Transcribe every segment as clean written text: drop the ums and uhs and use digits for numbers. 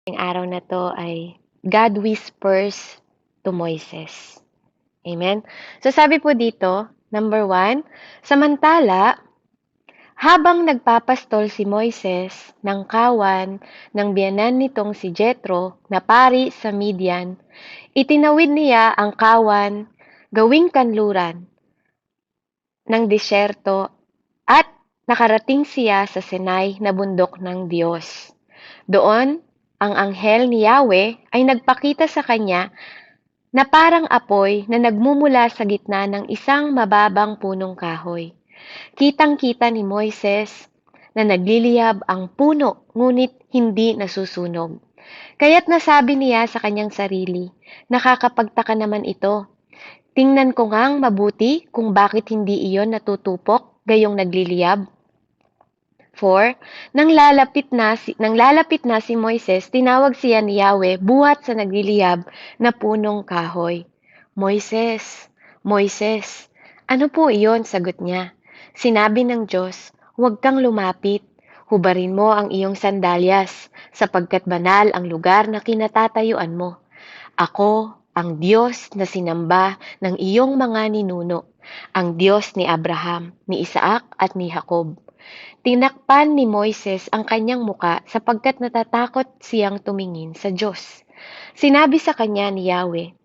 Ngayong araw na 'to ay God whispers to Moises. Amen. So sabi po dito, number 1, samantala, habang nagpapastol si Moises ng kawan ng biyenan nitong si Jethro na pari sa Midian, itinawid niya ang kawan gawing kanluran ng disyerto at nakarating siya sa Sinai na bundok ng Diyos. Doon, ang anghel ni Yahweh ay nagpakita sa kanya na parang apoy na nagmumula sa gitna ng isang mababang punong kahoy. Kitang-kita ni Moises na nagliliyab ang puno ngunit hindi nasusunog. Kaya't nasabi niya sa kanyang sarili, nakakapagtaka naman ito. Tingnan ko ngang mabuti kung bakit hindi iyon natutupok gayong nagliliyab. 4. Nang lalapit na si Moises, tinawag siya ni Yahweh buhat sa nagliliyab na punong kahoy. Moises, Moises, ano po iyon? Sagot niya. Sinabi ng Diyos, huwag kang lumapit. Hubarin mo ang iyong sandalyas, sapagkat banal ang lugar na kinatatayuan mo. Ako, ang Diyos na sinamba ng iyong mga ninuno, ang Diyos ni Abraham, ni Isaac at ni Jacob. Tinakpan ni Moises ang kanyang muka sapagkat natatakot siyang tumingin sa Diyos. Sinabi sa kanya ni Yahweh,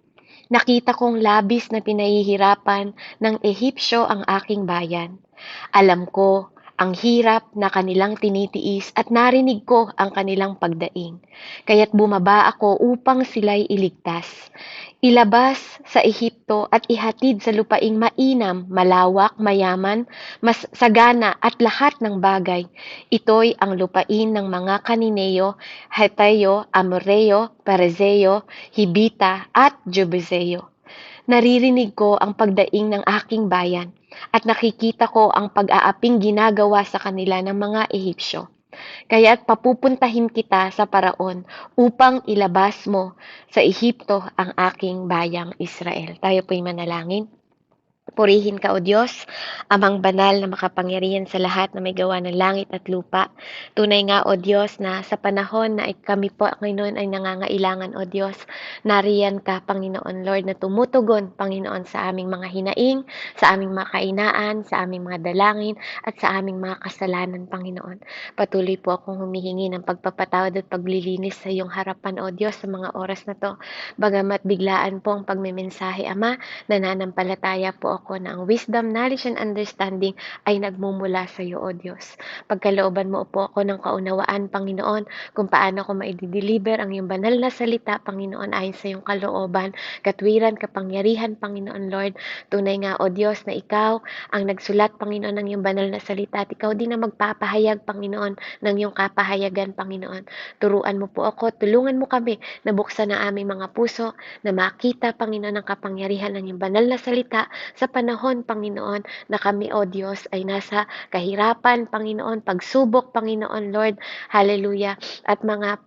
nakita kong labis na pinahihirapan ng Ehipsyo ang aking bayan. Alam ko ang hirap na kanilang tinitiis at narinig ko ang kanilang pagdaing. Kaya't bumaba ako upang sila'y iligtas. Ilabas sa Ehipto at ihatid sa lupaing mainam, malawak, mayaman, mas sagana at lahat ng bagay. Ito'y ang lupain ng mga Kanineo, Heteo, Amoreo, Perizeo, Hibita at Jebuseo. Naririnig ko ang pagdaing ng aking bayan at nakikita ko ang pag-aaping ginagawa sa kanila ng mga Ehipsyo. Kaya't papupuntahin kita sa Paraon upang ilabas mo sa Ehipto ang aking bayang Israel. Tayo po'y manalangin. Purihin ka, O Diyos, Amang banal na makapangyarihan sa lahat na may gawa ng langit at lupa. Tunay nga, O Diyos, na sa panahon na kami po, Panginoon, ay nangangailangan, O Diyos, nariyan ka, Panginoon Lord, na tumutugon, Panginoon, sa aming mga hinaing, sa aming mga kainaan, sa aming mga dalangin, at sa aming mga kasalanan, Panginoon. Patuloy po akong humihingi ng pagpapatawad at paglilinis sa iyong harapan, O Diyos, sa mga oras na to. Bagamat biglaan po ang pagmemensahe, Ama, nananampalataya po ako na ang wisdom, knowledge, and understanding ay nagmumula sa iyo, O Diyos. Pagkalooban mo po ako ng kaunawaan, Panginoon, kung paano ko maidideliver ang iyong banal na salita, Panginoon, ayon sa iyong kalooban, katwiran, kapangyarihan, Panginoon Lord. Tunay nga, O Diyos, na ikaw ang nagsulat, Panginoon, ng iyong banal na salita at ikaw din na magpapahayag, Panginoon, ng iyong kapahayagan, Panginoon. Turuan mo po ako, tulungan mo kami na buksan ang aming mga puso, na makita, Panginoon, ang kapangyarihan ng iyong banal na salita sa panahon, Panginoon, na kami, O Diyos, ay nasa kahirapan, Panginoon, pagsubok, Panginoon, Lord, hallelujah, at mga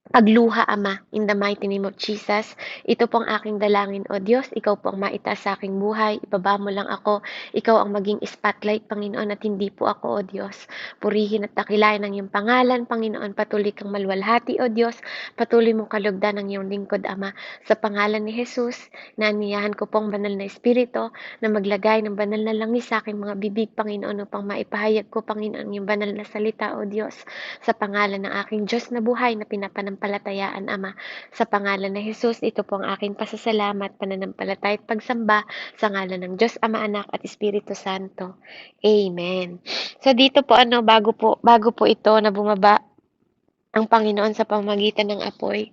pagluha, Ama, in the mighty name of Jesus. Ito pong aking dalangin, O Diyos, ikaw po ang maitaas sa aking buhay, ibaba mo lang ako, ikaw ang maging spotlight, Panginoon, at hindi po ako, O Diyos. Purihin at takilayan ang iyong pangalan, Panginoon, patuloy kang malwalhati, O Diyos, patuloy mong kalugdan ang iyong lingkod, Ama, sa pangalan ni Jesus, naaniyahan ko pong banal na Espiritu na maglagay ng banal na langis sa aking mga bibig, Panginoon, upang maipahayag ko, Panginoon, yung banal na salita, O Diyos, sa pangalan ng aking Diyos na buhay na pinapanampalatayaan, Ama. Sa pangalan ng Jesus, ito po ang aking pasasalamat, pananampalataya at pagsamba sa ngalan ng Diyos, Ama, Anak at Espiritu Santo. Amen. So dito po bago po ito na bumaba ang Panginoon sa pamamagitan ng apoy.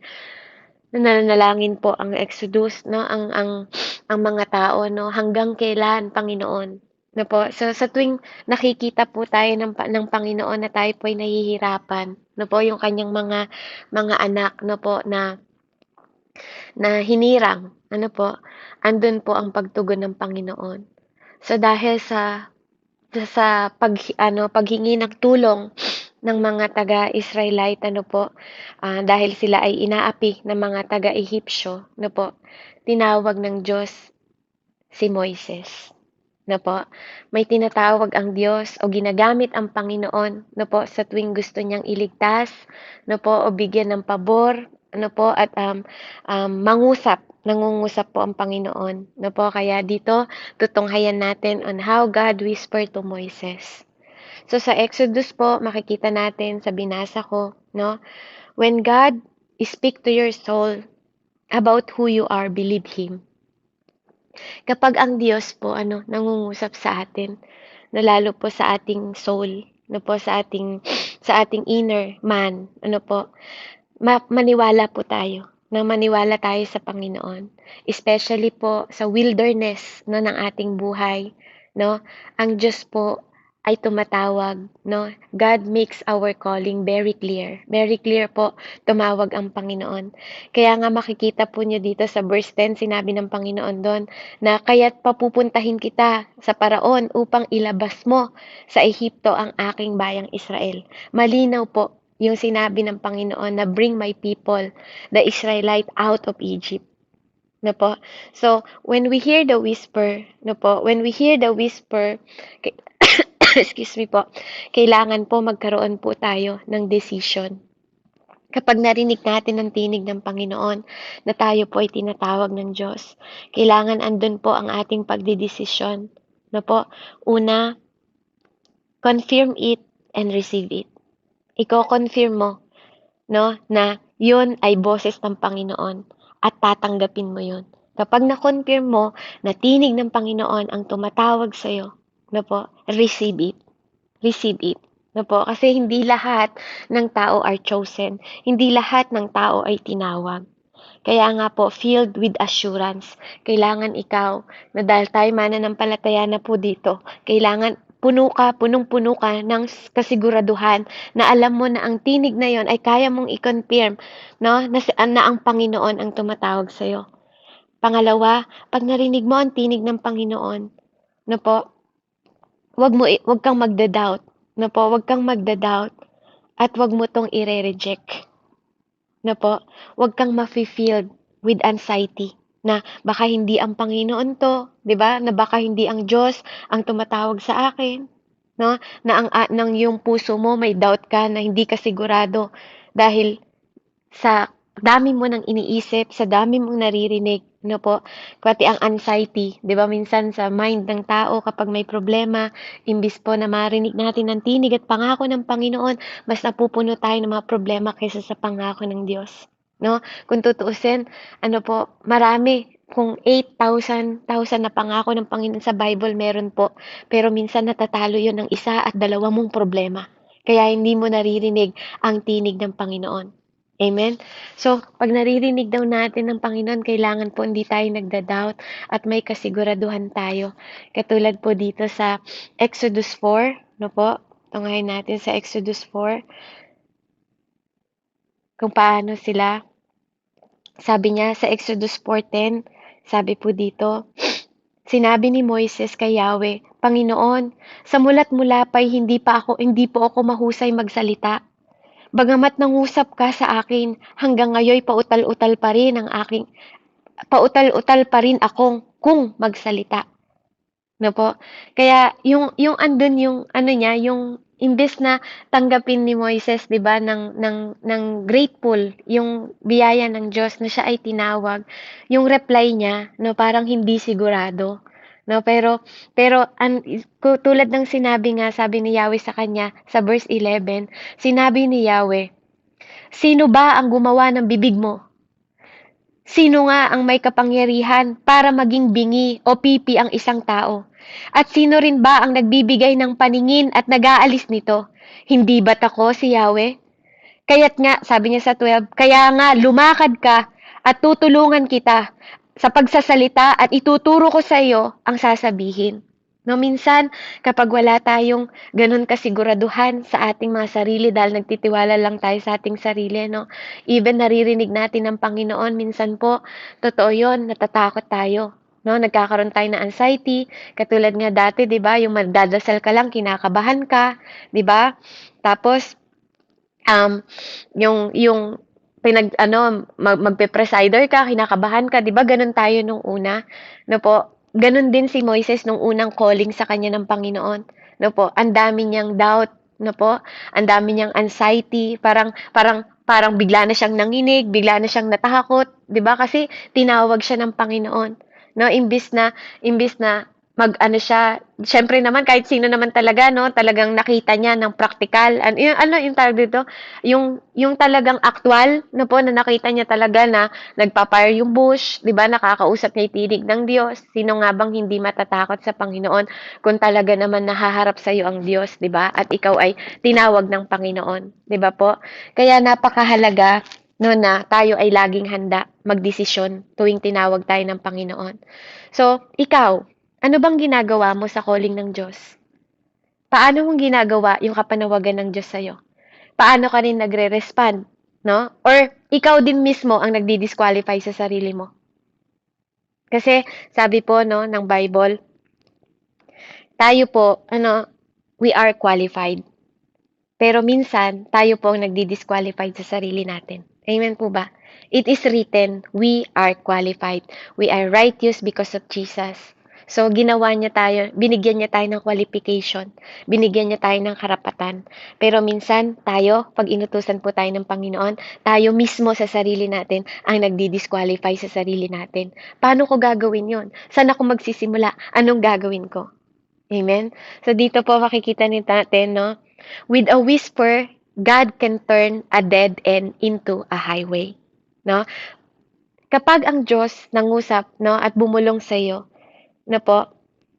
Nananalangin po ang Exodus, no, ang mga tao, no, hanggang kailan, Panginoon, no po. So sa tuwing nakikita po tayo ng Panginoon na tayo po ay nahihirapan, no po, yung kanyang mga anak, no po, na hinirang, ano po, andun po ang pagtugon ng Panginoon. So dahil sa paghingi ng tulong ng mga taga-Israelite, ano po, dahil sila ay inaapi ng mga taga-Ehipsyo, no po, tinawag ng Diyos si Moises. na po, may tinatawag ang Diyos o ginagamit ang Panginoon na po sa tuwing gusto niyang iligtas, na po, o bigyan ng pabor, ano po, at nangungusap po ang Panginoon. No po, kaya dito tutunghayan natin on how God whispered to Moises. So sa Exodus po, makikita natin sa binasa ko, no? When God speak to your soul about who you are, believe Him. Kapag ang Diyos po nangungusap sa atin, na lalo po sa ating soul, po sa ating inner man, maniwala po tayo, na maniwala tayo sa Panginoon. Especially po sa wilderness ng ating buhay, no? Ang Diyos po ay tumatawag, no? God makes our calling very clear. Very clear po tumawag ang Panginoon. Kaya nga makikita po niyo dito sa verse 10, sinabi ng Panginoon doon na kaya't papupuntahin kita sa paraon upang ilabas mo sa Ehipto ang aking bayang Israel. Malinaw po yung sinabi ng Panginoon na bring my people, the Israelite, out of Egypt. No po? So, when we hear the whisper, excuse me po, kailangan po magkaroon po tayo ng decision. Kapag narinig natin ang tinig ng Panginoon na tayo po ay tinatawag ng Diyos, kailangan andun po ang ating pagdidesisyon. No po? Una, confirm it and receive it. Iko-confirm mo, no, na yun ay boses ng Panginoon at tatanggapin mo yun. Kapag na-confirm mo na tinig ng Panginoon ang tumatawag sa'yo, no po, receive it. Receive it. No po, kasi hindi lahat ng tao are chosen. Hindi lahat ng tao ay tinawag. Kaya nga po, filled with assurance. Kailangan ikaw, na dahil tayo mananampalataya na po dito, kailangan punong-puno ka ng kasiguraduhan na alam mo na ang tinig na yon ay kaya mong i-confirm, no? Na ang Panginoon ang tumatawag sa'yo. Pangalawa, pag narinig mo ang tinig ng Panginoon, no po, wag kang magda-doubt, no po, wag kang magda-doubt at wag mo tong i-reject. Na po, wag kang mafe-filled with anxiety na baka hindi ang Panginoon 'to, 'di ba? Na baka hindi ang Diyos ang tumatawag sa akin, no? Na ng yung puso mo may doubt ka na hindi ka sigurado dahil sa dami mo ng iniisip, sa dami mong naririnig, no po, pati ang anxiety, 'di ba minsan sa mind ng tao kapag may problema, imbis po na marinig natin ang tinig at pangako ng Panginoon, mas napupuno tayo ng mga problema kaysa sa pangako ng Diyos, no? Kung tutuusin, marami kung 8,000 na pangako ng Panginoon sa Bible meron po, pero minsan natatalo 'yon ng isa at dalawa mong problema. Kaya hindi mo naririnig ang tinig ng Panginoon. Amen? So, pag naririnig daw natin ng Panginoon, kailangan po hindi tayo nagda-doubt at may kasiguraduhan tayo. Katulad po dito sa Exodus 4, no po? Tunghayin natin sa Exodus 4 kung paano sila. Sabi niya sa Exodus 4:10, sabi po dito, sinabi ni Moises kay Yahweh, Panginoon, sa mulat mula pa'y hindi po ako mahusay magsalita. Bagamat nangusap ka sa akin, hanggang ngayon pautal-utal pa rin akong kung magsalita. No po? Kaya yung andun yung ano niya, yung imbes na tanggapin ni Moises, 'di ba, ng grateful yung biyaya ng Diyos na siya ay tinawag, yung reply niya, no, parang hindi sigurado. No, pero tulad ng sinabi nga, sabi ni Yahweh sa kanya sa verse 11, sinabi ni Yahweh, sino ba ang gumawa ng bibig mo? Sino nga ang may kapangyarihan para maging bingi o pipi ang isang tao? At sino rin ba ang nagbibigay ng paningin at nag-aalis nito? Hindi ba't ako si Yahweh? Kaya't nga, sabi niya sa 12, kaya nga lumakad ka at tutulungan kita sa pagsasalita at ituturo ko sa iyo ang sasabihin. No, minsan, kapag wala tayong ganun kasiguraduhan sa ating mga sarili dahil nagtitiwala lang tayo sa ating sarili, no? Even naririnig natin ng Panginoon, minsan po, totoo yon, natatakot tayo. No, nagkakaroon tayo ng anxiety, katulad nga dati, 'di ba, yung magdadasal ka lang, kinakabahan ka, 'di ba? Tapos yung magpe-presider ka, kinakabahan ka, 'di ba? Ganun tayo nung una, no po. ganun din si Moises nung unang calling sa kanya ng Panginoon. No po, ang dami niyang doubt, no po, ang dami niyang anxiety, parang bigla na siyang nanginig, bigla na siyang natakot, 'di ba? Kasi tinawag siya ng Panginoon. No, imbis na mag-ano siya, syempre naman kahit sino naman talaga, no, talagang nakita niya ng practical. Yung tawag dito, yung talagang actual, no po, na nakita niya talaga na nagpa-fire yung bush, 'di ba? Nakakausap niya yung tinig ng Diyos. Sino nga bang hindi matatakot sa Panginoon kung talaga naman nahaharap sa iyo ang Diyos, 'di ba? At ikaw ay tinawag ng Panginoon, 'di ba po? Kaya napakahalaga no na tayo ay laging handa magdesisyon tuwing tinawag tayo ng Panginoon. So, ikaw, ano bang ginagawa mo sa calling ng Diyos? Paano mong ginagawa yung kapanawagan ng Diyos sa'yo? Paano ka rin nagre-respond? No? Or ikaw din mismo ang nagdi-disqualify sa sarili mo? Kasi sabi po no ng Bible, tayo po, we are qualified. Pero minsan, tayo po ang nagdi-disqualify sa sarili natin. Amen po ba? It is written, we are qualified. We are righteous because of Jesus. So, ginawa niya tayo, binigyan niya tayo ng qualification. Binigyan niya tayo ng karapatan. Pero minsan, tayo, pag inutusan po tayo ng Panginoon, tayo mismo sa sarili natin ang nagdi-disqualify sa sarili natin. Paano ko gagawin yon? Saan ako magsisimula? Anong gagawin ko? Amen? So, dito po makikita natin, no? With a whisper, God can turn a dead end into a highway. No? Kapag ang Diyos nangusap, no, at bumulong sa iyo, no po,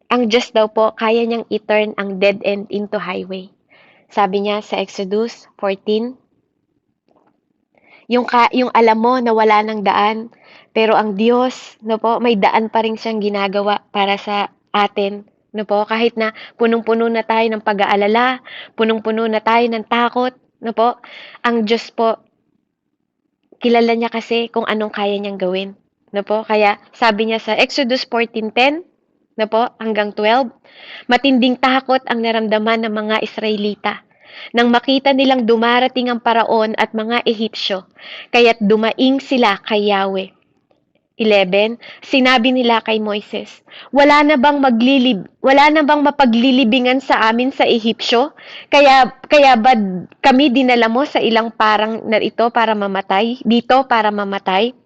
ang Diyos daw po kaya niyang i-turn ang dead end into highway. Sabi niya sa Exodus 14, yung alam mo na wala ng daan, pero ang Diyos, no po, may daan pa rin siyang ginagawa para sa atin. No po, kahit na punong-puno na tayo ng pag-aalala, punong-puno na tayo ng takot, no po, ang Diyos po, kilala niya kasi kung anong kaya niyang gawin. No po, kaya sabi niya sa Exodus 14:10, no po, hanggang 12, matinding takot ang naramdaman ng mga Israelita nang makita nilang dumarating ang paraon at mga Ehipsyo, kaya't dumaing sila kay Yahweh. 11, sinabi nila kay Moises, wala na bang mapaglilibingan sa amin sa Ehipsyo? Kaya ba kami dinala mo sa ilang parang na ito para mamatay? Dito para mamatay?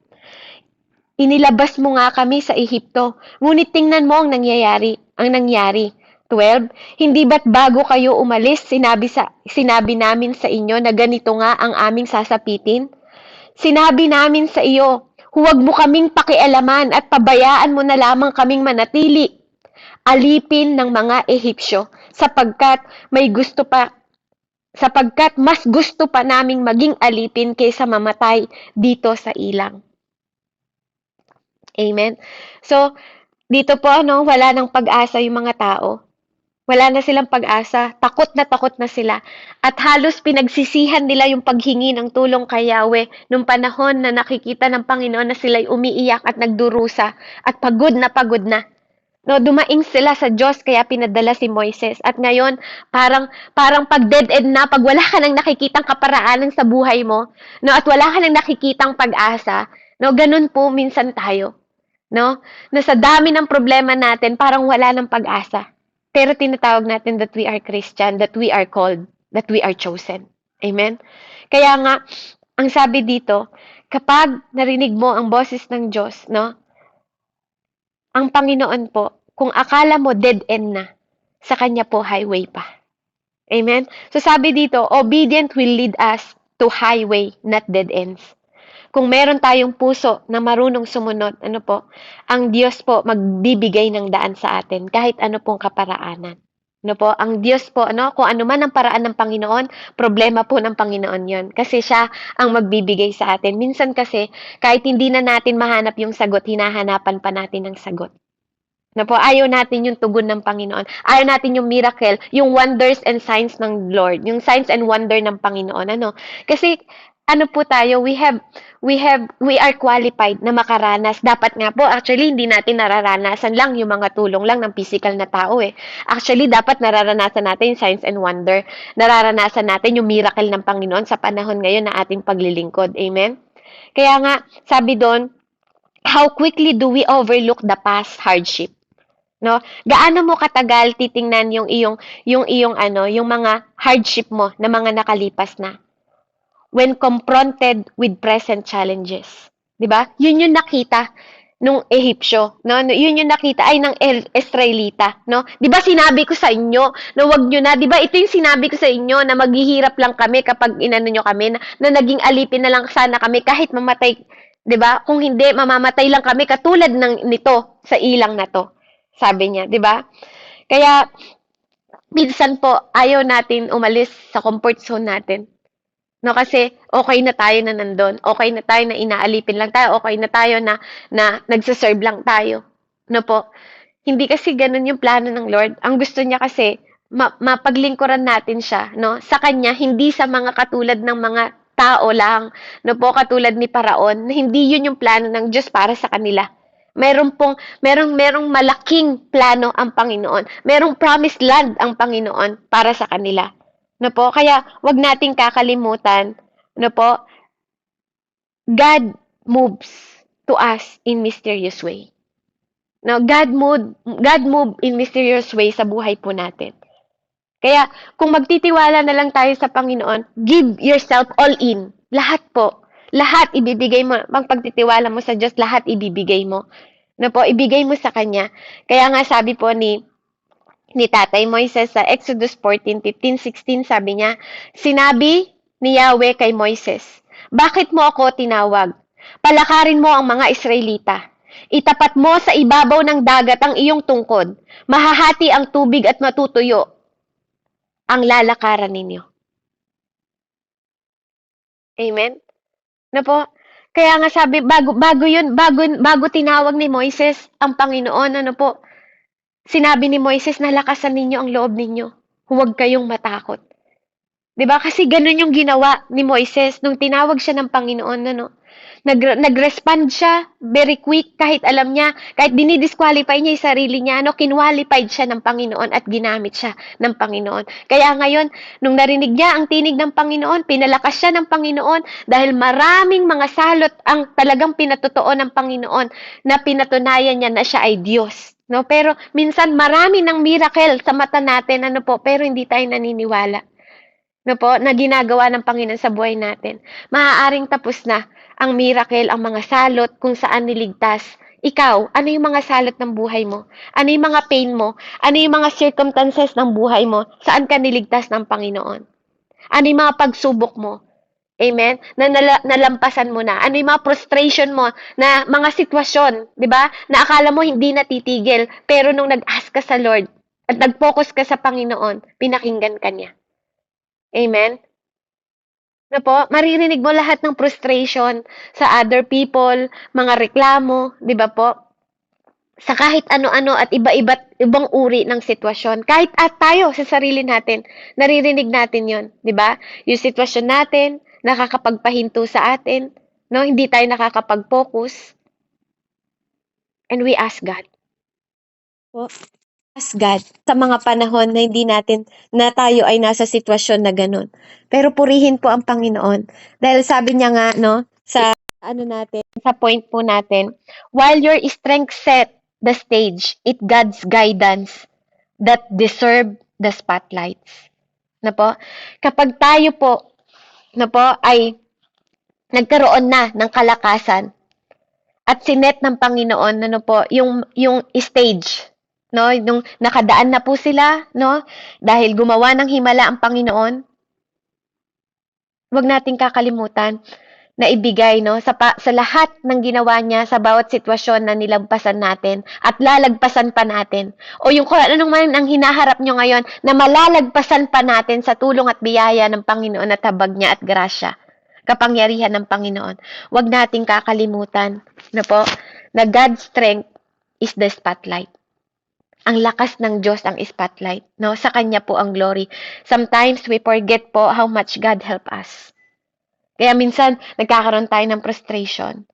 Inilabas mo nga kami sa Ehipto, ngunit tingnan mo ang nangyari. 12, hindi ba't bago kayo umalis, sinabi namin sa inyo na ganito nga ang aming sasapitin? Sinabi namin sa iyo, huwag mo kaming pakialaman at pabayaan mo na lamang kaming manatili. Alipin ng mga Ehipsyo sapagkat mas gusto pa naming maging alipin kaysa mamatay dito sa ilang. Amen. So, dito po wala nang pag-asa yung mga tao. Wala na silang pag-asa, takot na sila. At halos pinagsisihan nila yung paghingi ng tulong kay Yahweh nung panahon na nakikita ng Panginoon na sila'y umiiyak at nagdurusa at pagod na. No, dumaing sila sa Diyos kaya pinadala si Moises. At ngayon, parang pag dead end na, pag wala ka nang nakikitang kaparaanan sa buhay mo, no, at wala ka nang nakikitang pag-asa, no, ganun po minsan tayo. No? Na sa dami ng problema natin, parang wala ng pag-asa. Pero tinatawag natin that we are Christian, that we are called, that we are chosen. Amen? Kaya nga, ang sabi dito, kapag narinig mo ang boses ng Diyos, no? Ang Panginoon po, kung akala mo dead end na, sa Kanya po highway pa. Amen? So sabi dito, obedient will lead us to highway, not dead ends. Kung meron tayong puso na marunong sumunod, ang Diyos po magbibigay ng daan sa atin kahit ano pong kaparaanan. Ang Diyos po, kung ano man ang paraan ng Panginoon, problema po ng Panginoon yon. Kasi siya ang magbibigay sa atin. Minsan kasi, kahit hindi na natin mahanap yung sagot, hinahanapan pa natin ng sagot. Ayaw natin yung tugon ng Panginoon. Ayaw natin yung miracle, yung wonders and signs ng Lord, yung signs and wonder ng Panginoon. Kasi, po tayo, we are qualified na makaranas. Dapat nga po, actually, hindi natin nararanasan lang yung mga tulong lang ng physical na tao eh. Actually, dapat nararanasan natin yung signs and wonder. Nararanasan natin yung miracle ng Panginoon sa panahon ngayon na ating paglilingkod. Amen? Kaya nga, sabi doon, how quickly do we overlook the past hardship? no? Gaano mo katagal titingnan yung mga hardship mo na mga nakalipas na when confronted with present challenges. 'Di ba? Yun yung nakita nung Ehipsyo, no? Yun yung nakita ay ng Israelita, no? 'Di ba sinabi ko sa inyo na wag niyo na, 'di ba? Ito yung sinabi ko sa inyo na maghihirap lang kami kapag inano niyo kami na naging alipin na lang sana kami kahit mamatay, 'di ba? Kung hindi mamamatay lang kami katulad ng nito sa ilang na to. Sabi niya, 'di ba? Kaya minsan po ayaw natin umalis sa comfort zone natin. No, kasi okay na tayo na nandun. Okay na tayo na inaalipin lang tayo. Okay na tayo na nagse-serve lang tayo. No po. Hindi kasi ganun yung plano ng Lord. Ang gusto niya kasi mapaglingkuran natin siya, no? Sa kanya, hindi sa mga katulad ng mga tao lang, no po, katulad ni Paraon, na hindi yun yung plano ng Diyos para sa kanila. Merong malaking plano ang Panginoon. Merong promised land ang Panginoon para sa kanila. No po, kaya wag nating kakalimutan, no po, God moves to us in mysterious way. No, God move in mysterious way sa buhay po natin. Kaya kung magtitiwala na lang tayo sa Panginoon, give yourself all in. Lahat po. Lahat ibibigay mo. Ang pagtitiwala mo sa Diyos, lahat ibibigay mo. No po, ibigay mo sa Kanya. Kaya nga sabi po ni Tatay Moises sa Exodus 14:15-16, sabi niya, sinabi ni Yahweh kay Moises, bakit mo ako tinawag? Palakarin mo ang mga Israelita. Itapat mo sa ibabaw ng dagat ang iyong tungkod. Mahahati ang tubig at matutuyo ang lalakaran ninyo. Amen? Na po? Kaya nga sabi, bago tinawag ni Moises ang Panginoon, ano po, sinabi ni Moises na lakasan ninyo ang loob ninyo. Huwag kayong matakot. 'Di ba? Kasi ganun yung ginawa ni Moises nung tinawag siya ng Panginoon, ano? Nag-respond siya very quick kahit alam niya, kahit dinidisqualify niya yung sarili niya, ano, kinwalified siya ng Panginoon at ginamit siya ng Panginoon. Kaya ngayon, nung narinig niya ang tinig ng Panginoon, pinalakas siya ng Panginoon dahil maraming mga salot ang talagang pinatotoo ng Panginoon na pinatunayan niya na siya ay Diyos. No, pero minsan marami ng miracle sa mata natin, ano po, pero hindi tayo naniniwala. No po, na ginagawa ng Panginoon sa buhay natin. Maaaring tapos na ang miracle, ang mga salot kung saan niligtas. Ikaw, ano yung mga salot ng buhay mo? Ano yung mga pain mo? Ano yung mga circumstances ng buhay mo? Saan ka niligtas ng Panginoon? Ano yung mga pagsubok mo? Amen? Nalampasan mo na. Ano yung mga frustration mo na mga sitwasyon, di ba? Na akala mo hindi natitigil, pero nung nag-ask ka sa Lord at nag-focus ka sa Panginoon, pinakinggan ka niya. Amen? Na po, maririnig mo lahat ng frustration sa other people, mga reklamo, 'di ba po? Sa kahit ano-ano at ibang uri ng sitwasyon. Kahit at tayo sa sarili natin, naririnig natin 'yon, 'di ba? Yung sitwasyon natin, nakakapagpahinto sa atin, no? Hindi tayo nakakapag-focus. And we ask God. Po, ask God sa mga panahon na hindi natin, na tayo ay nasa sitwasyon na ganun. Pero purihin po ang Panginoon. Dahil sabi niya nga, no, sa ano natin, sa point po natin, while your strength set the stage, it God's guidance that deserve the spotlights. Na po? Kapag tayo po, na po, ay nagkaroon na ng kalakasan at sinet ng Panginoon, ano po, yung stage, no, nung nakadaan na po sila, no, dahil gumawa ng himala ang Panginoon, wag nating kakalimutan na ibigay, no, sa lahat ng ginawa niya sa bawat sitwasyon na nilagpasan natin at lalagpasan pa natin. O yung kung anong man ang hinaharap nyo ngayon na malalagpasan pa natin sa tulong at biyaya ng Panginoon at habag niya at grasya, kapangyarihan ng Panginoon. Wag nating kakalimutan, no po, na God's strength is the spotlight. Ang lakas ng Diyos ang spotlight, no? Sa Kanya po ang glory. Sometimes we forget po how much God help us. Kaya minsan, nagkakaroon tayo ng frustration.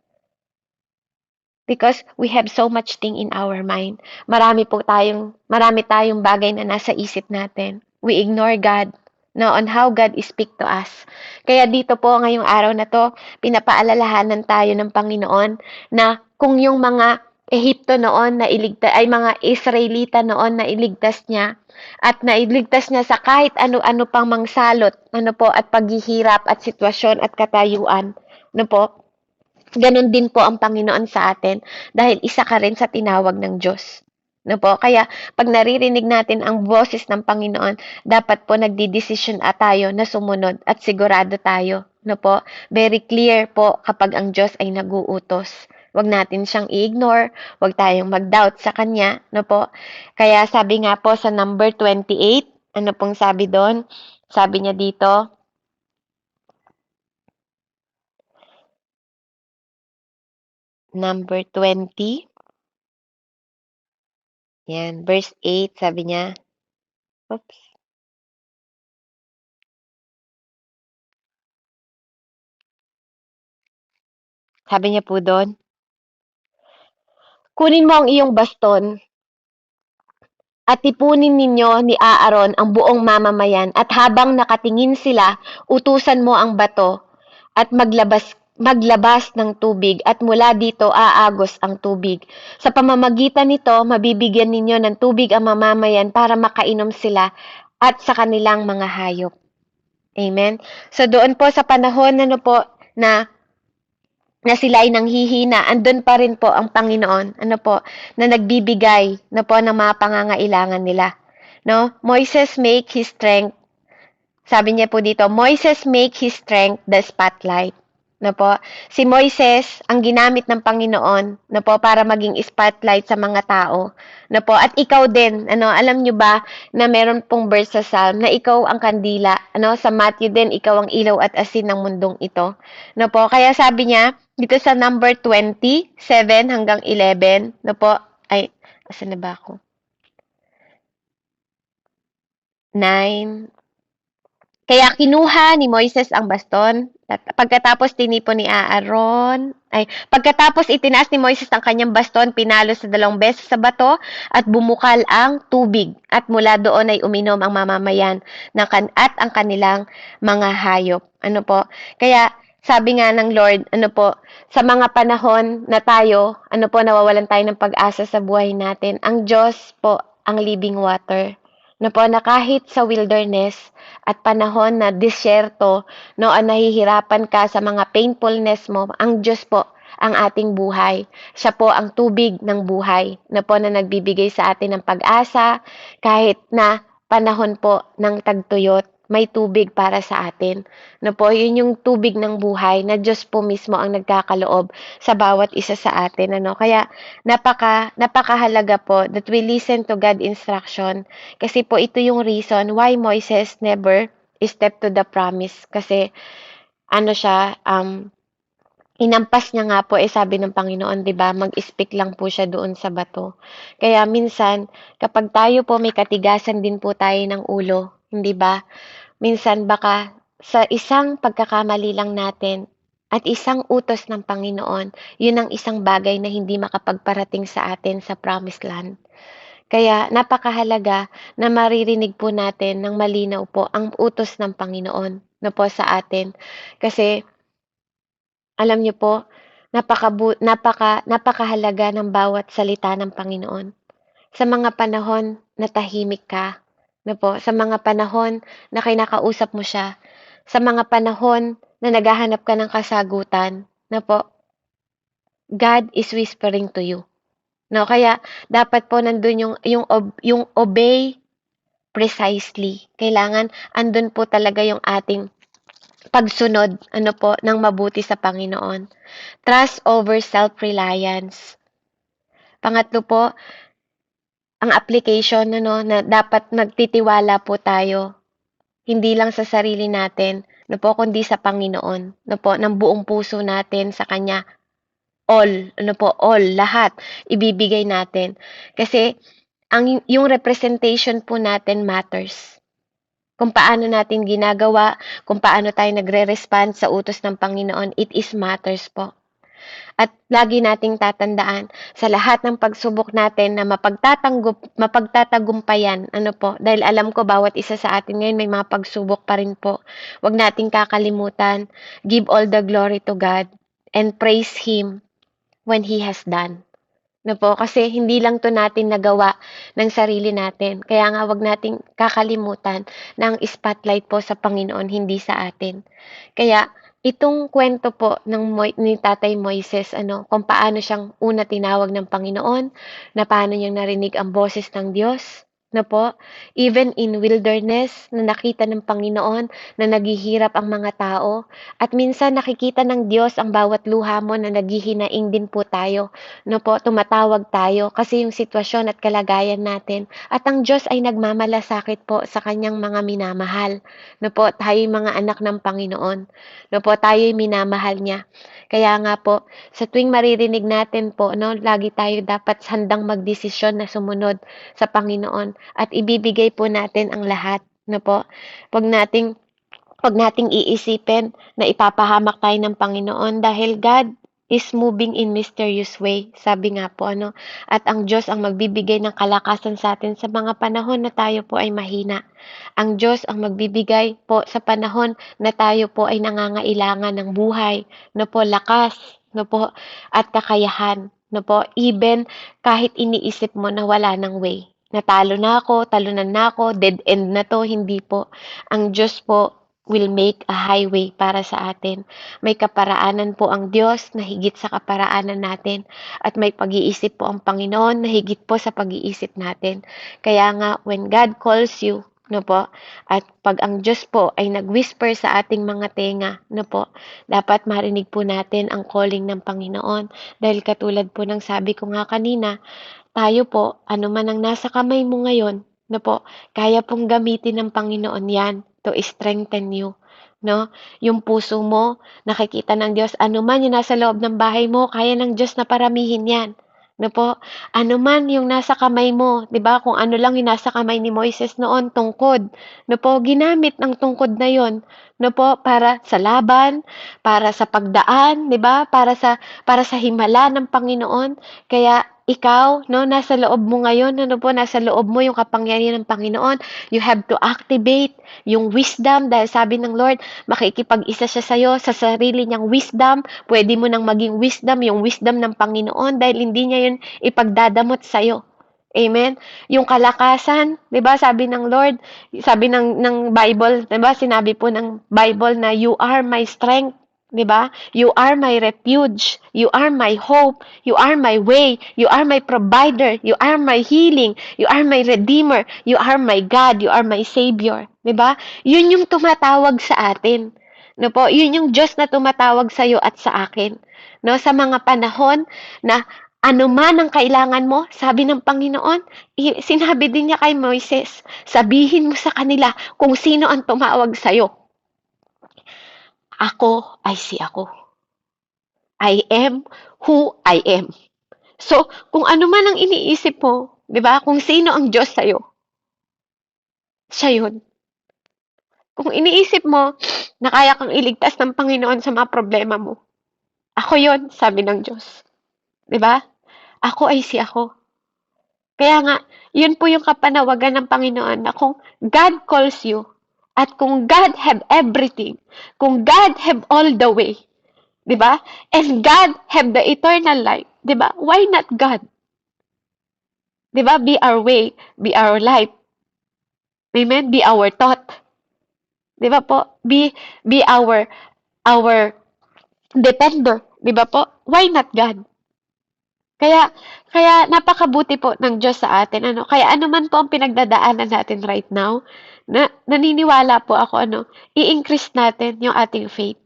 Because we have so much thing in our mind. Marami tayong bagay na nasa isip natin. We ignore God, no, on how God speak to us. Kaya dito po, ngayong araw na to, pinapaalalahanan tayo ng Panginoon na kung yung mga Ehipto noon na iligtas ay mga Israelita noon na iligtas niya at nailigtas niya sa kahit ano-ano pang mangsalot, ano po, at paghihirap at sitwasyon at katayuan, ano po. Ganon din po ang Panginoon sa atin dahil isa ka rin sa tinawag ng Diyos. No po? Kaya pag naririnig natin ang boses ng Panginoon, dapat po nagdidesisyon tayo na sumunod at sigurado tayo. No po? Very clear po kapag ang Diyos ay naguutos. Huwag natin siyang i-ignore, huwag tayong mag-doubt sa Kanya. No po? Kaya sabi nga po sa number 28, ano pong sabi doon? Sabi niya dito, number 20, yan, verse 8, sabi niya, oops. Sabi niya po doon, kunin mo ang iyong baston at tipunin ninyo ni Aaron ang buong mamamayan at habang nakatingin sila, utusan mo ang bato at maglabas ng tubig at mula dito aagos ang tubig. Sa pamamagitan nito, mabibigyan ninyo ng tubig ang mamamayan para makainom sila at sa kanilang mga hayop. Amen? So doon po sa panahon na sila ay nanghihina, andun pa rin po ang Panginoon, na nagbibigay, ng mga pangangailangan nila. No? Moises make his strength, sabi niya po dito, Moises make his strength the spotlight. No po? Si Moises ang ginamit ng Panginoon, para maging spotlight sa mga tao. No po? At ikaw din, alam niyo ba na meron pong verse sa Psalm na ikaw ang kandila, sa Matthew din ikaw ang ilaw at asin ng mundong ito. No po? Kaya sabi niya dito sa number 27 hanggang 11, asan na ba ako? 9. Kaya kinuha ni Moises ang baston at pagkatapos itinaas ni Moises ang kanyang baston, pinalo sa 2 beses sa bato at bumukal ang tubig at mula doon ay uminom ang mamamayan at ang kanilang mga hayop. Ano po? Kaya sabi nga ng Lord, sa mga panahon na tayo, nawawalan tayo ng pag-asa sa buhay natin, ang Diyos po ang living water. Na kahit sa wilderness at panahon na disyerto, nahihirapan ka sa mga painfulness mo, ang Diyos po ang ating buhay. Siya po ang tubig ng buhay, na nagbibigay sa atin ng pag-asa, kahit na panahon po ng tagtuyot, may tubig para sa atin. Yun yung tubig ng buhay na Diyos po mismo ang nagkakaloob sa bawat isa sa atin. Kaya napakahalaga po that we listen to God's instruction. Kasi po ito yung reason why Moises never stepped to the promise. Kasi inampas niya nga po, sabi ng Panginoon, 'di ba? Mag-speak lang po siya doon sa bato. Kaya minsan, kapag tayo po may katigasan din po tayo ng ulo, hindi ba? Minsan baka sa isang pagkakamali lang natin at isang utos ng Panginoon, yun ang isang bagay na hindi makapagparating sa atin sa promised land. Kaya napakahalaga na maririnig po natin ng malinaw po ang utos ng Panginoon sa atin. Kasi alam niyo po, napakahalaga ng bawat salita ng Panginoon. Sa mga panahon na tahimik ka, sa mga panahon na kinakausap mo siya, sa mga panahon na naghahanap ka ng kasagutan, God is whispering to you. Kaya dapat po nandun yung obey precisely. Kailangan andun po talaga yung ating pagsunod ng mabuti sa Panginoon. Trust over self-reliance. Pangatlo po, ang application na dapat magtitiwala po tayo hindi lang sa sarili natin, kundi sa Panginoon, ng buong puso natin sa Kanya. All, lahat, ibibigay natin. Kasi, yung representation po natin matters. Kung paano natin ginagawa, kung paano tayo nagre-respond sa utos ng Panginoon, it is matters po. At lagi nating tatandaan sa lahat ng pagsubok natin na mapagtatagumpayan, dahil alam ko bawat isa sa atin ngayon may mga pagsubok pa rin po. Huwag nating kakalimutan, give all the glory to God and praise Him when He has done. No po, kasi hindi lang 'to natin nagawa ng sarili natin. Kaya nga 'wag nating kakalimutan na ang spotlight po sa Panginoon, hindi sa atin. Kaya itong kwento po ni Tatay Moises kung paano siyang una tinawag ng Panginoon, na paano niyang narinig ang boses ng Diyos, na po, even in wilderness na nakita ng Panginoon na naghihirap ang mga tao, at minsan nakikita ng Diyos ang bawat luha mo na naghihinaing din po tayo, no po, tumatawag tayo kasi yung sitwasyon at kalagayan natin, at ang Diyos ay nagmamalasakit po sa kanyang mga minamahal, no po, tayo mga anak ng Panginoon, no po, tayo minamahal niya. Kaya nga po, sa tuwing maririnig natin po, no, lagi tayo dapat handang magdesisyon na sumunod sa Panginoon at ibibigay po natin ang lahat, no po. Wag nating Wag nating iisipin na ipapahamak tayo ng Panginoon dahil God is moving in mysterious way. Sabi nga po, at ang Diyos ang magbibigay ng kalakasan sa atin sa mga panahon na tayo po ay mahina. Ang Diyos ang magbibigay po sa panahon na tayo po ay nangangailangan ng buhay, no po, lakas, no po, at kakayahan, no po, even kahit iniisip mo na wala ng way. Natalo na ako, talunan na ako, dead end na to, hindi po. Ang Diyos po will make a highway para sa atin. May kaparaanan po ang Diyos na higit sa kaparaanan natin, at may pag-iisip po ang Panginoon na higit po sa pag-iisip natin. Kaya nga, when God calls you, no po, at pag ang Diyos po ay nag-whisper sa ating mga tenga, no po, dapat marinig po natin ang calling ng Panginoon. Dahil katulad po ng sabi ko nga kanina, tayo po, ano man ang nasa kamay mo ngayon, no po, kaya pong gamitin ng Panginoon yan to strengthen you, no? Yung puso mo, nakikita ng Diyos, ano man yung nasa loob ng bahay mo, kaya ng Diyos na paramihin yan. No po, ano man yung nasa kamay mo, 'di ba? Kung ano lang yung nasa kamay ni Moises noon, tungkod. No po, ginamit ng tungkod na 'yon, no po, para sa laban, para sa pagdaan, 'di ba? Para sa himala ng Panginoon. Kaya ikaw, no, nasa loob mo ngayon, ano po, nasa loob mo yung kapangyarihan ng Panginoon. You have to activate yung wisdom dahil sabi ng Lord, makikipag-isa siya sa'yo sa sarili niyang wisdom. Pwede mo nang maging wisdom, yung wisdom ng Panginoon dahil hindi niya yun ipagdadamot sa'yo. Amen? Yung kalakasan, 'di ba? Sabi ng Lord, sabi ng Bible, 'di ba? Sinabi po ng Bible na you are my strength, 'di ba? You are my refuge, you are my hope, you are my way, you are my provider, you are my healing, you are my redeemer, you are my God, you are my savior, 'di ba? Yun yung tumatawag sa atin. No po, yun yung Diyos na tumatawag sa iyo at sa akin. No, sa mga panahon na ano man ang kailangan mo, sabi ng Panginoon, sinabi din niya kay Moises, sabihin mo sa kanila kung sino ang tumawag sa iyo. Ako ay si ako. I am who I am. So, kung ano man ang iniisip mo, 'di ba? Kung sino ang Diyos sa iyo, siya 'yun. Kung iniisip mo na kaya kang iligtas ng Panginoon sa mga problema mo, ako 'yon, sabi ng Diyos. 'Di ba? Ako ay si ako. Kaya nga, 'yun po yung kapanawagan ng Panginoon na kung God calls you, at kung God have everything, kung God have all the way, 'di ba? And God have the eternal life, 'di ba? Why not God? 'Di ba? Be our way, be our life. Amen? Be our thought. 'Di ba po? Be our defender, 'di ba po? Why not God? Kaya kaya napakabuti po ng Diyos sa atin, kaya ano man po ang pinagdadaanan natin right now, naniniwala po ako, i-increase natin yung ating faith.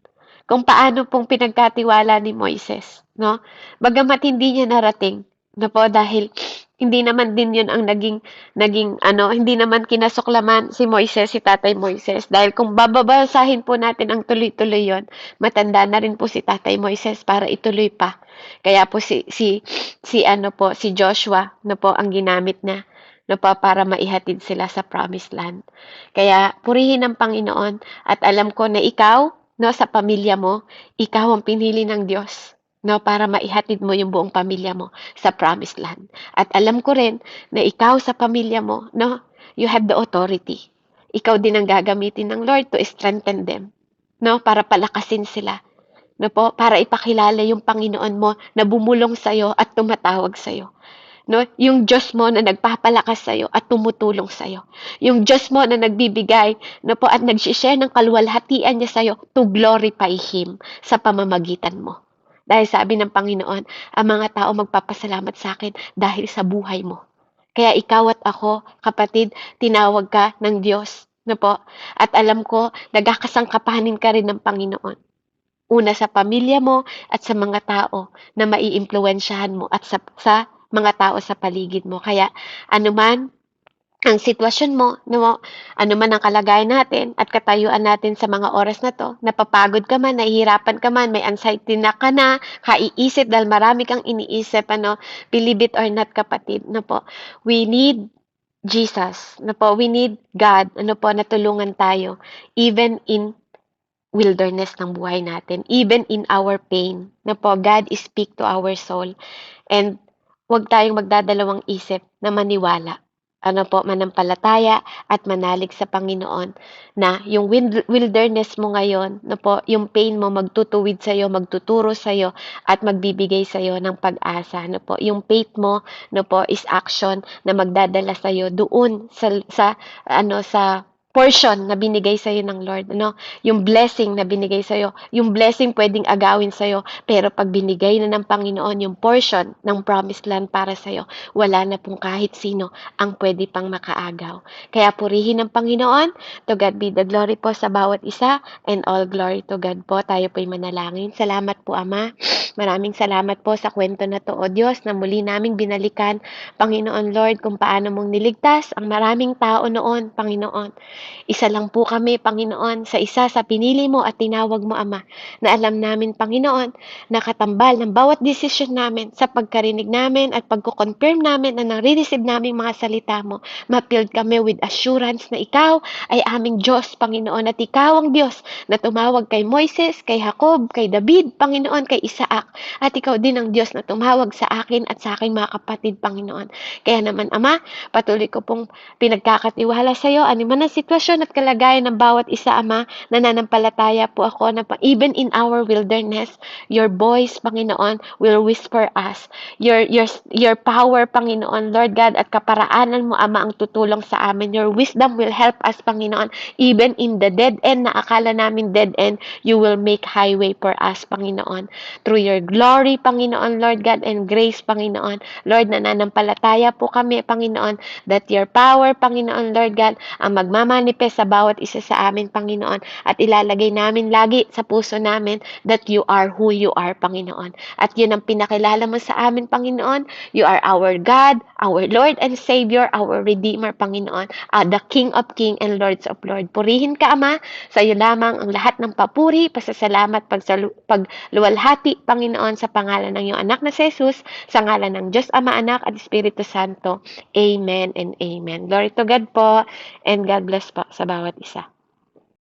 Kung paano pong pinagkatiwala ni Moises, no? Bagamat hindi niya narating, no po, dahil hindi naman din yun ang naging hindi naman kinasuklaman si Moises, si Tatay Moises. Dahil kung bababasahin po natin ang tuloy-tuloy yon, matanda na rin po si Tatay Moises para ituloy pa. Kaya po si Joshua, no po, ang ginamit na, no po, para maihatid sila sa promised land. Kaya purihin ang Panginoon, at alam ko na ikaw, no, sa pamilya mo, ikaw ang pinili ng Diyos, no, para maihatid mo yung buong pamilya mo sa promised land. At alam ko rin na ikaw sa pamilya mo, no, you have the authority. Ikaw din ang gagamitin ng Lord to strengthen them, no, para palakasin sila, no po, para ipakilala yung Panginoon mo na bumulong sa'yo at tumatawag sa'yo. No, yung Diyos mo na nagpapalakas sa'yo at tumutulong sa'yo. Yung Diyos mo na nagbibigay, no po, at nag-share ng kaluwalhatian niya sa'yo to glorify Him sa pamamagitan mo. Dahil sabi ng Panginoon, ang mga tao magpapasalamat sa akin dahil sa buhay mo. Kaya ikaw at ako, kapatid, tinawag ka ng Diyos. No po? At alam ko, nagkakasangkapanin ka rin ng Panginoon. Una sa pamilya mo at sa mga tao na maiimpluwensyahan mo at sa mga tao sa paligid mo. Kaya anuman ang sitwasyon mo, no, anuman ang kalagayan natin at katayuan natin sa mga oras na to, napapagod ka man, nahihirapan ka man, may anxiety na ka na, kaiisip dahil marami kang iniisip, believe it or not kapatid, we need Jesus, we need God, na tulungan tayo, even in wilderness ng buhay natin, even in our pain, God is speak to our soul. And huwag tayong magdadalawang isip na maniwala. Manampalataya at manalig sa Panginoon na yung wilderness mo ngayon, yung pain mo magtutuwid sa'yo, magtuturo sa'yo, at magbibigay sa'yo ng pag-asa. Yung faith mo, is action na magdadala sa'yo doon sa portion na binigay sa'yo ng Lord, yung blessing na binigay sa'yo, yung blessing pwedeng agawin sa'yo, pero pag binigay na ng Panginoon yung portion ng promised land para sa'yo, wala na pong kahit sino ang pwede pang makaagaw. Kaya purihin ng Panginoon, to God be the glory po sa bawat isa, and all glory to God po. Tayo po'y manalangin. Salamat po, Ama. Maraming salamat po sa kwento na to, O Diyos, na muli naming binalikan, Panginoon Lord, kung paano mong niligtas ang maraming tao noon, Panginoon. Isa lang po kami, Panginoon, sa isa sa pinili mo at tinawag mo, Ama, na alam namin, Panginoon, na katambal ng bawat desisyon namin sa pagkarinig namin at pagko-confirm namin na nare-receive namin mga salita mo, ma-filled kami with assurance na ikaw ay aming Diyos, Panginoon, at ikaw ang Diyos na tumawag kay Moises, kay Jacob, kay David, Panginoon, kay Isaac, at ikaw din ang Diyos na tumawag sa akin at sa aking mga kapatid, Panginoon. Kaya naman, Ama, patuloy ko pong pinagkakatiwala sa iyo, anuman ang sitwasyon at kalagayan ng bawat isa, Ama, nananampalataya po ako na even in our wilderness, your voice, Panginoon, will whisper us. Your power, Panginoon, Lord God, at kaparaanan mo, Ama, ang tutulong sa amin. Your wisdom will help us, Panginoon, even in the dead end na akala namin dead end, you will make highway for us, Panginoon. Through your glory, Panginoon, Lord God, and grace, Panginoon. Lord, nananampalataya po kami, Panginoon, that your power, Panginoon, Lord God, ang magmamanifest sa bawat isa sa amin, Panginoon, at ilalagay namin lagi sa puso namin that you are who you are, Panginoon. At yun ang pinakilala mo sa amin, Panginoon. You are our God, our Lord and Savior, our Redeemer, Panginoon, the King of Kings and Lords of Lords. Purihin ka, Ama, sa iyo lamang ang lahat ng papuri, pasasalamat, pagluwalhati, Panginoon, sa pangalan ng iyong anak na si Jesus, sa ngalan ng Diyos Ama, Anak at Espiritu Santo. Amen and amen. Glory to God po, and God bless po sa bawat isa.